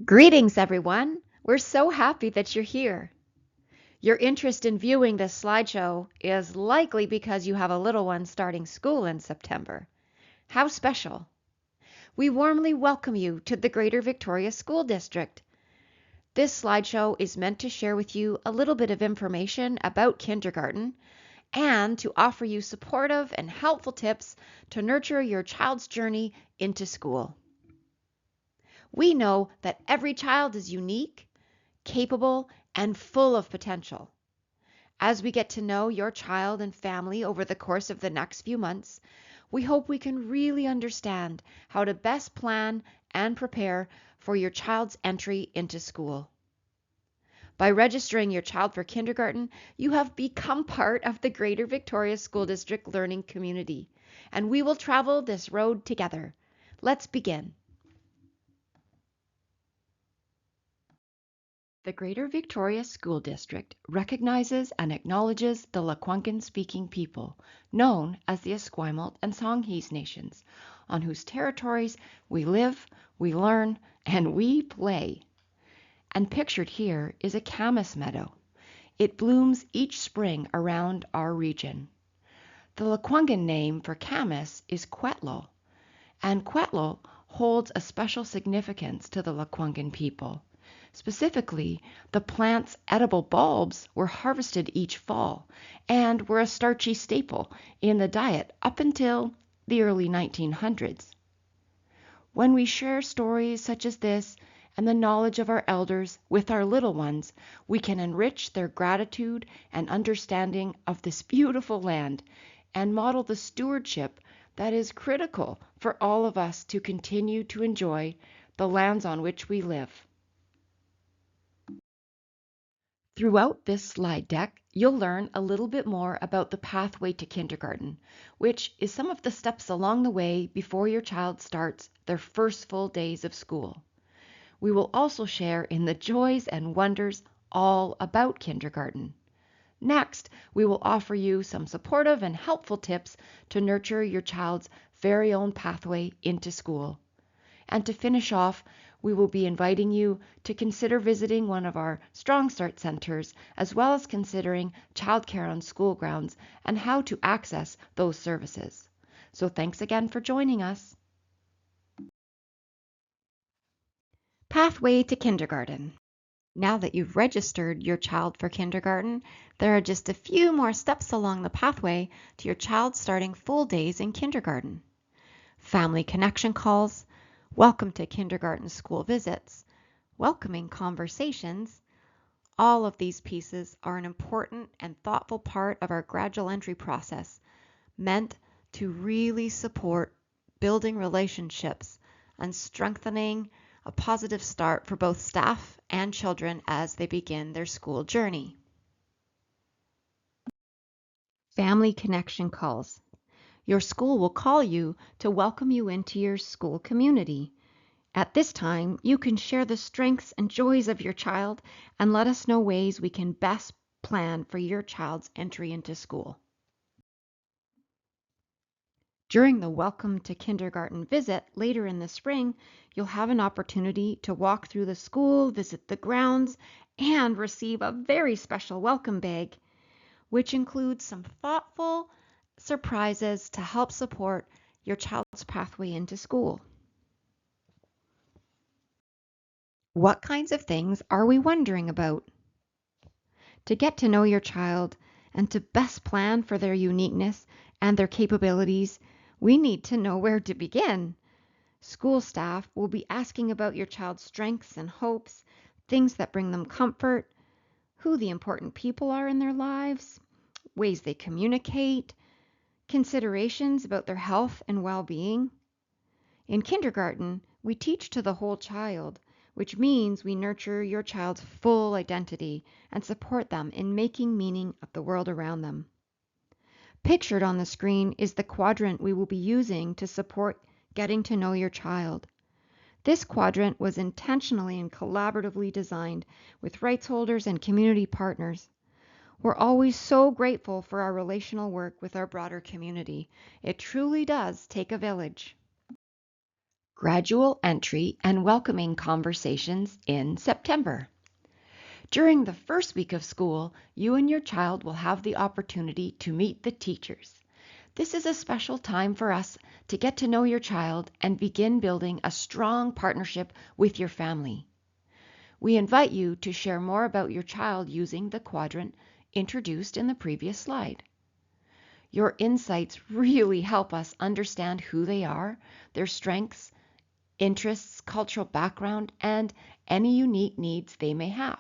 Greetings, everyone. We're so happy that you're here. Your interest in viewing this slideshow is likely because you have a little one starting school in September. How special! We warmly welcome you to the Greater Victoria School District. This slideshow is meant to share with you a little bit of information about kindergarten and to offer you supportive and helpful tips to nurture your child's journey into school. We know that every child is unique, capable, and full of potential. As we get to know your child and family over the course of the next few months, we hope we can really understand how to best plan and prepare for your child's entry into school. By registering your child for kindergarten, you have become part of the Greater Victoria School District learning community, and we will travel this road together. Let's begin. The Greater Victoria School District recognizes and acknowledges the Lekwungen-speaking people, known as the Esquimalt and Songhees Nations, on whose territories we live, we learn, and we play. And pictured here is a camas meadow. It blooms each spring around our region. The Lekwungen name for camas is Quetlo, and Quetlo holds a special significance to the Lekwungen people. Specifically, the plant's edible bulbs were harvested each fall and were a starchy staple in the diet up until the early 1900s. When we share stories such as this and the knowledge of our elders with our little ones, we can enrich their gratitude and understanding of this beautiful land and model the stewardship that is critical for all of us to continue to enjoy the lands on which we live. Throughout this slide deck, you'll learn a little bit more about the pathway to kindergarten, which is some of the steps along the way before your child starts their first full days of school. We will also share in the joys and wonders all about kindergarten. Next, we will offer you some supportive and helpful tips to nurture your child's very own pathway into school. And to finish off, we will be inviting you to consider visiting one of our Strong Start centers, as well as considering childcare on school grounds and how to access those services. So thanks again for joining us. Pathway to kindergarten. Now that you've registered your child for kindergarten, there are just a few more steps along the pathway to your child starting full days in kindergarten. Family connection calls, welcome to kindergarten school visits, welcoming conversations. All of these pieces are an important and thoughtful part of our gradual entry process, meant to really support building relationships and strengthening a positive start for both staff and children as they begin their school journey. Family connection calls. Your school will call you to welcome you into your school community. At this time, you can share the strengths and joys of your child and let us know ways we can best plan for your child's entry into school. During the Welcome to Kindergarten visit later in the spring, you'll have an opportunity to walk through the school, visit the grounds, and receive a very special welcome bag, which includes some thoughtful surprises to help support your child's pathway into school. What kinds of things are we wondering about? To get to know your child and to best plan for their uniqueness and their capabilities, we need to know where to begin. School staff will be asking about your child's strengths and hopes, things that bring them comfort, who the important people are in their lives, ways they communicate, considerations about their health and well-being. In kindergarten, we teach to the whole child, which means we nurture your child's full identity and support them in making meaning of the world around them. Pictured on the screen is the quadrant we will be using to support getting to know your child. This quadrant was intentionally and collaboratively designed with rights holders and community partners. We're always so grateful for our relational work with our broader community. It truly does take a village. gradual entry and welcoming conversations in September. During the first week of school, you and your child will have the opportunity to meet the teachers. This is a special time for us to get to know your child and begin building a strong partnership with your family. We invite you to share more about your child using the quadrant introduced in the previous slide. Your insights really help us understand who they are, their strengths, interests, cultural background, and any unique needs they may have.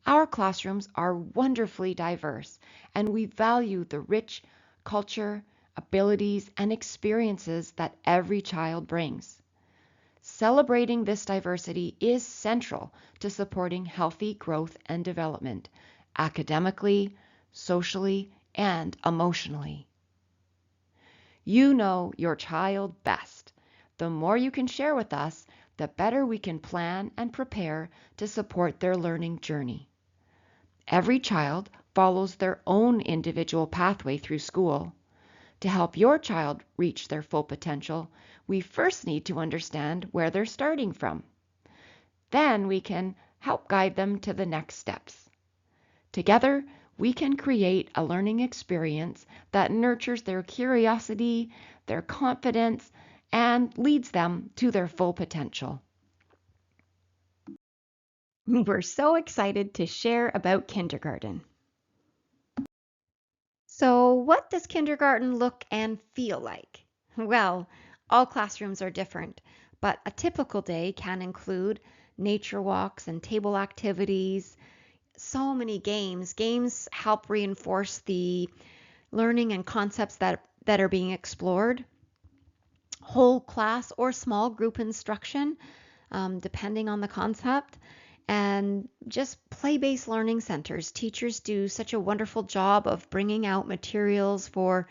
Our classrooms are wonderfully diverse, and we value the rich culture, abilities, and experiences that every child brings. Celebrating this diversity is central to supporting healthy growth and development, academically, socially, and emotionally. You know your child best. The more you can share with us, the better we can plan and prepare to support their learning journey. Every child follows their own individual pathway through school. To help your child reach their full potential, we first need to understand where they're starting from. Then we can help guide them to the next steps. Together, we can create a learning experience that nurtures their curiosity, their confidence, and leads them to their full potential. We're so excited to share about kindergarten. So, what does kindergarten look and feel like? Well, all classrooms are different, but a typical day can include nature walks and table activities. So many games. Games help reinforce the learning and concepts that are being explored. Whole class or small group instruction, depending on the concept. And just play-based learning centers. Teachers do such a wonderful job of bringing out materials for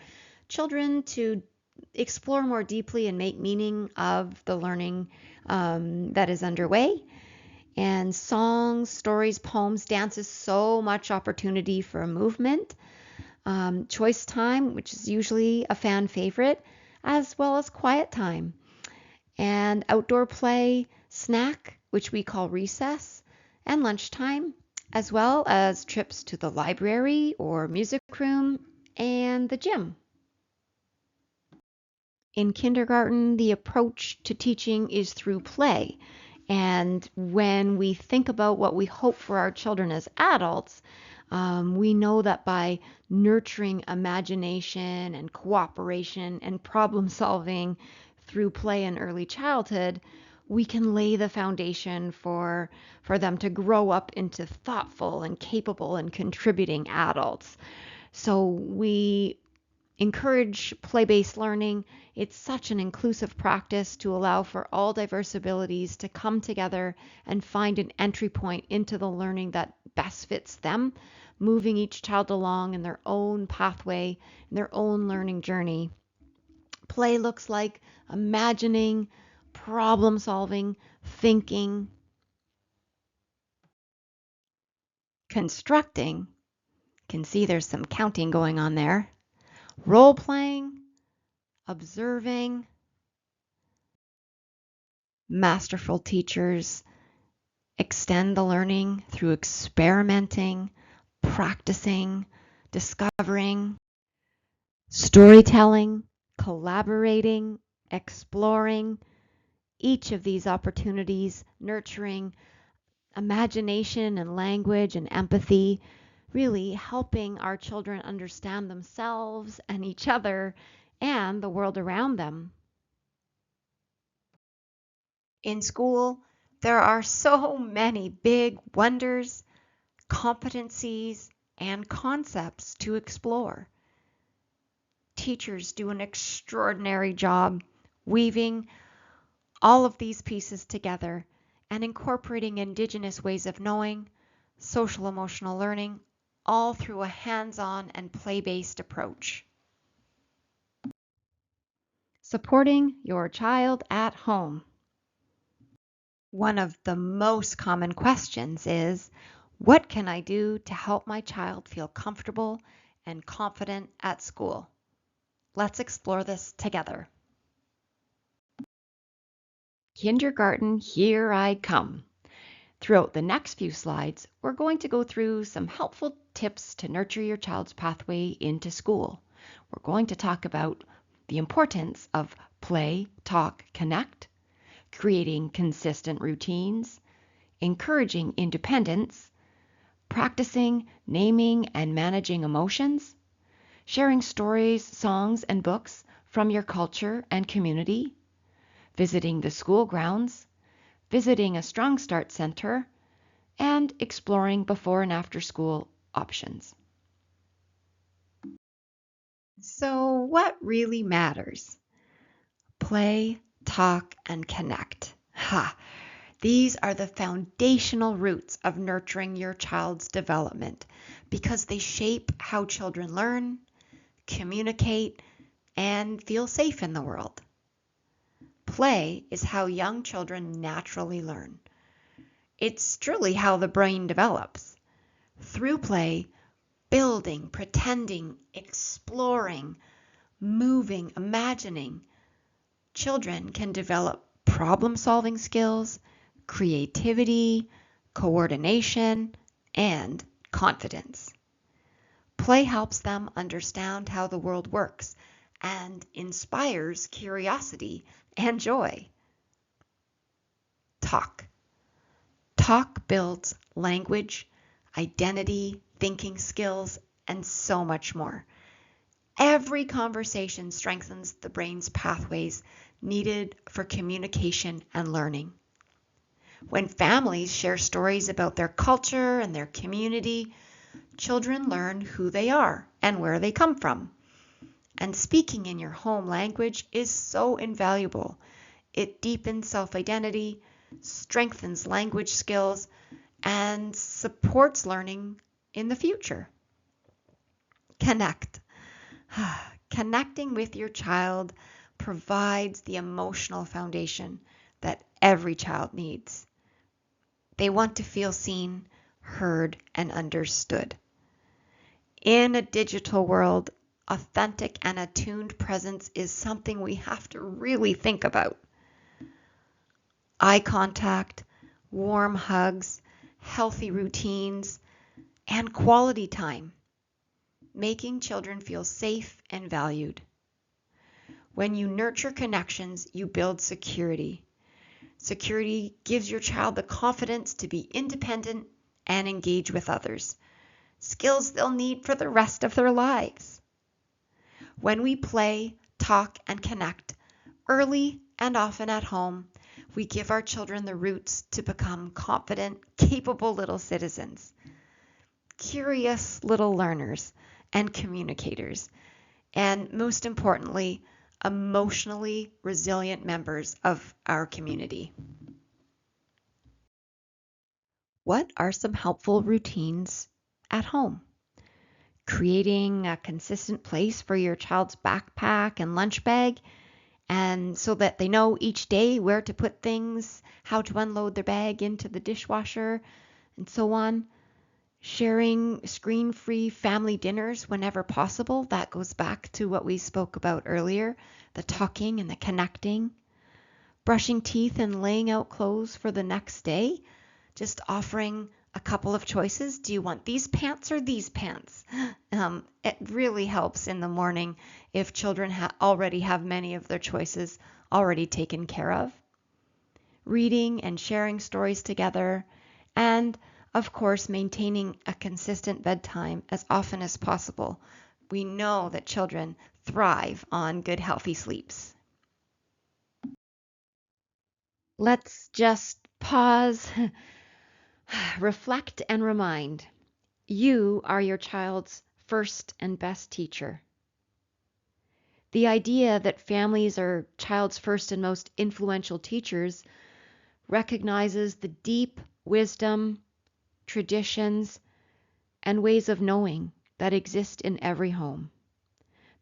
children to explore more deeply and make meaning of the learning that is underway. And songs, stories, poems, dances, so much opportunity for movement. Choice time, which is usually a fan favorite, as well as quiet time. And outdoor play, snack, which we call recess, and lunchtime, as well as trips to the library or music room and the gym. In kindergarten, the approach to teaching is through play. And when we think about what we hope for our children as adults, we know that by nurturing imagination and cooperation and problem solving through play in early childhood, we can lay the foundation for them to grow up into thoughtful and capable and contributing adults. So we encourage play-based learning. It's such an inclusive practice to allow for all diverse abilities to come together and find an entry point into the learning that best fits them, moving each child along in their own pathway, in their own learning journey. Play looks like imagining, problem solving, thinking, constructing. Can see there's some counting going on there. Role playing, observing. Masterful teachers extend the learning through experimenting, practicing, discovering, storytelling, collaborating, exploring. Each of these opportunities nurturing imagination and language and empathy, really helping our children understand themselves and each other and the world around them. In school, there are so many big wonders, competencies, and concepts to explore. Teachers do an extraordinary job weaving all of these pieces together and incorporating Indigenous ways of knowing, social emotional learning, all through a hands-on and play-based approach. Supporting your child at home. One of the most common questions is, what can I do to help my child feel comfortable and confident at school? Let's explore this together. Kindergarten, here I come. Throughout the next few slides, we're going to go through some helpful tips to nurture your child's pathway into school. We're going to talk about the importance of play, talk, connect, creating consistent routines, encouraging independence, practicing naming and managing emotions, sharing stories, songs, and books from your culture and community, visiting the school grounds, visiting a Strong Start Center, and exploring before and after school options. So, what really matters? Play, talk, and connect. Ha! These are the foundational roots of nurturing your child's development because they shape how children learn, communicate, and feel safe in the world. Play is how young children naturally learn. It's truly how the brain develops. Through play, building, pretending, exploring, moving, imagining, children can develop problem-solving skills, creativity, coordination, and confidence. Play helps them understand how the world works and inspires curiosity and joy. Talk. Talk builds language, identity, thinking skills, and so much more. Every conversation strengthens the brain's pathways needed for communication and learning. When families share stories about their culture and their community, children learn who they are and where they come from. And speaking in your home language is so invaluable. It deepens self-identity, strengthens language skills, and supports learning in the future. Connect. Connecting with your child provides the emotional foundation that every child needs. They want to feel seen, heard, and understood. In a digital world, authentic and attuned presence is something we have to really think about. Eye contact, warm hugs, healthy routines, and quality time, making children feel safe and valued. When you nurture connections, you build security. Security gives your child the confidence to be independent and engage with others, skills they'll need for the rest of their lives. When we play, talk, and connect, early and often at home, we give our children the roots to become confident, capable little citizens, curious little learners and communicators, and most importantly, emotionally resilient members of our community. What are some helpful routines at home? Creating a consistent place for your child's backpack and lunch bag, and so that they know each day where to put things, how to unload their bag into the dishwasher, and so on. Sharing screen-free family dinners whenever possible. That goes back to what we spoke about earlier, the talking and the connecting. Brushing teeth and laying out clothes for the next day. Just offering a couple of choices. Do you want these pants or these pants? It really helps in the morning if children already have many of their choices already taken care of. Reading and sharing stories together, and of course, maintaining a consistent bedtime as often as possible. We know that children thrive on good, healthy sleeps. Let's just pause, reflect, and remind. You are your child's first and best teacher. The idea that families are child's first and most influential teachers recognizes the deep wisdom, traditions, and ways of knowing that exist in every home.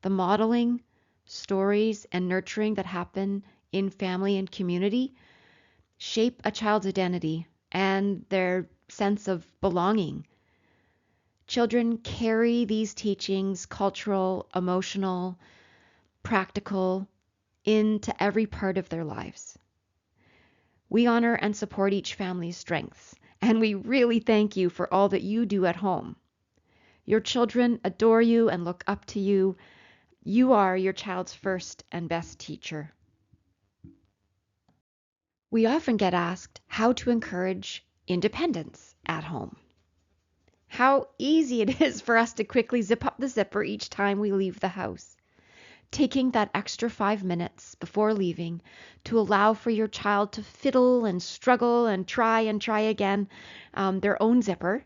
The modeling, stories, and nurturing that happen in family and community shape a child's identity and their sense of belonging. Children carry these teachings, cultural, emotional, practical, into every part of their lives. We honor and support each family's strengths, and we really thank you for all that you do at home. Your children adore you and look up to you. You are your child's first and best teacher. We often get asked how to encourage independence at home. How easy it is for us to quickly zip up the zipper each time we leave the house. Taking that extra 5 minutes before leaving to allow for your child to fiddle and struggle and try again their own zipper.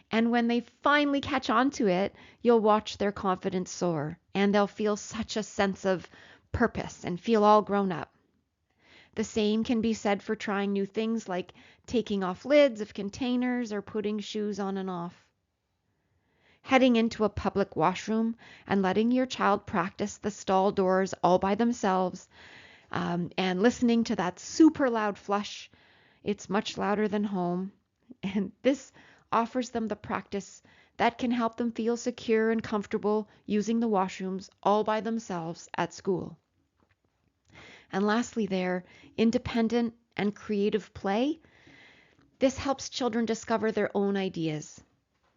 And when they finally catch on to it, you'll watch their confidence soar and they'll feel such a sense of purpose and feel all grown up. The same can be said for trying new things like taking off lids of containers or putting shoes on and off. Heading into a public washroom and letting your child practice the stall doors all by themselves, and listening to that super loud flush. It's much louder than home. And this offers them the practice that can help them feel secure and comfortable using the washrooms all by themselves at school. And lastly, independent and creative play. This helps children discover their own ideas,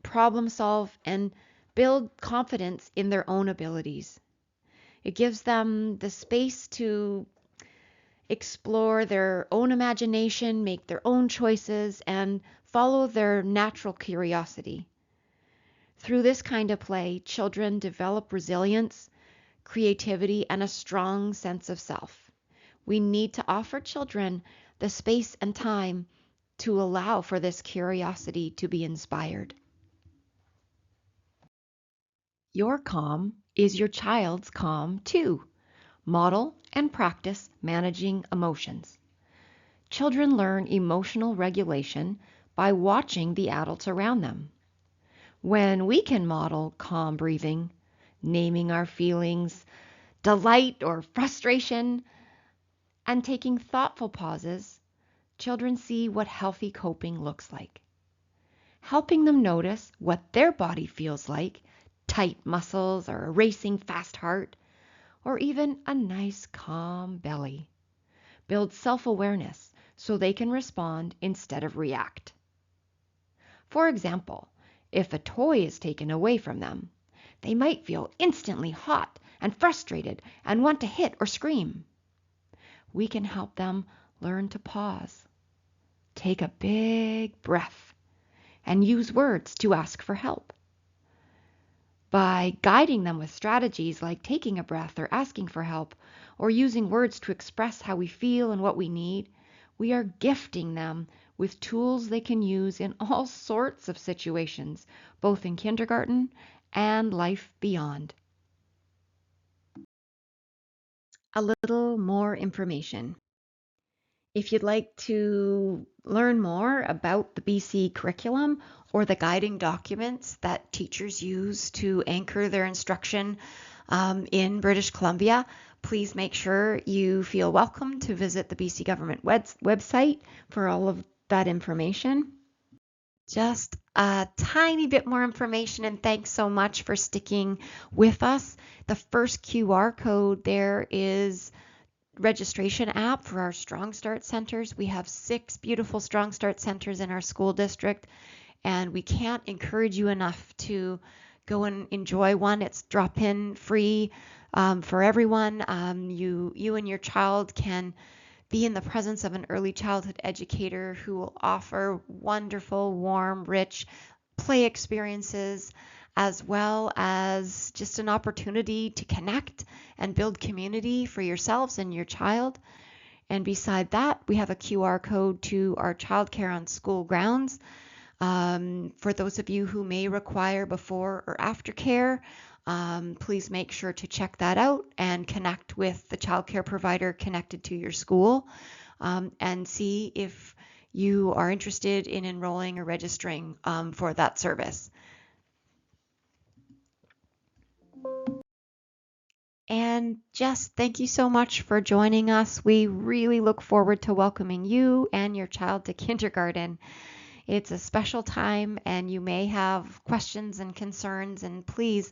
problem solve, and build confidence in their own abilities. It gives them the space to explore their own imagination, make their own choices, and follow their natural curiosity. Through this kind of play, children develop resilience, creativity, and a strong sense of self. We need to offer children the space and time to allow for this curiosity to be inspired. Your calm is your child's calm too. Model and practice managing emotions. Children learn emotional regulation by watching the adults around them. When we can model calm breathing, naming our feelings, delight or frustration, and taking thoughtful pauses, children see what healthy coping looks like. Helping them notice what their body feels like, tight muscles or a racing fast heart, or even a nice calm belly. Build self-awareness so they can respond instead of react. For example, if a toy is taken away from them, they might feel instantly hot and frustrated and want to hit or scream. We can help them learn to pause, take a big breath, and use words to ask for help. By guiding them with strategies like taking a breath or asking for help, or using words to express how we feel and what we need, we are gifting them with tools they can use in all sorts of situations, both in kindergarten and life beyond. A little more information. If you'd like to learn more about the BC curriculum or the guiding documents that teachers use to anchor their instruction in British Columbia, please make sure you feel welcome to visit the BC government website for all of that information. Just a tiny bit more information, and thanks so much for sticking with us. The first QR code there is registration app for our Strong Start centers. We have 6 beautiful Strong Start centers in our school district, and we can't encourage you enough to go and enjoy one. It's drop-in free for everyone. You and your child can be in the presence of an early childhood educator who will offer wonderful, warm, rich play experiences, as well as just an opportunity to connect and build community for yourselves and your child. And beside that, we have a QR code to our childcare on school grounds. For those of you who may require before or after care, please make sure to check that out and connect with the childcare provider connected to your school, and see if you are interested in enrolling or registering for that service. And Jess, thank you so much for joining us. We really look forward to welcoming you and your child to kindergarten. It's a special time, and you may have questions and concerns, and please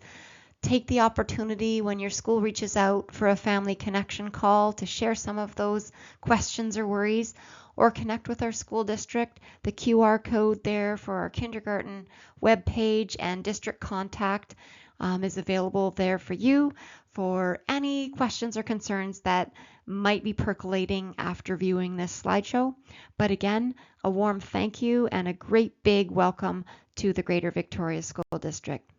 take the opportunity when your school reaches out for a family connection call to share some of those questions or worries, or connect with our school district. The QR code there for our kindergarten webpage and district contact is available there for you for any questions or concerns that might be percolating after viewing this slideshow. But again, a warm thank you and a great big welcome to the Greater Victoria School District.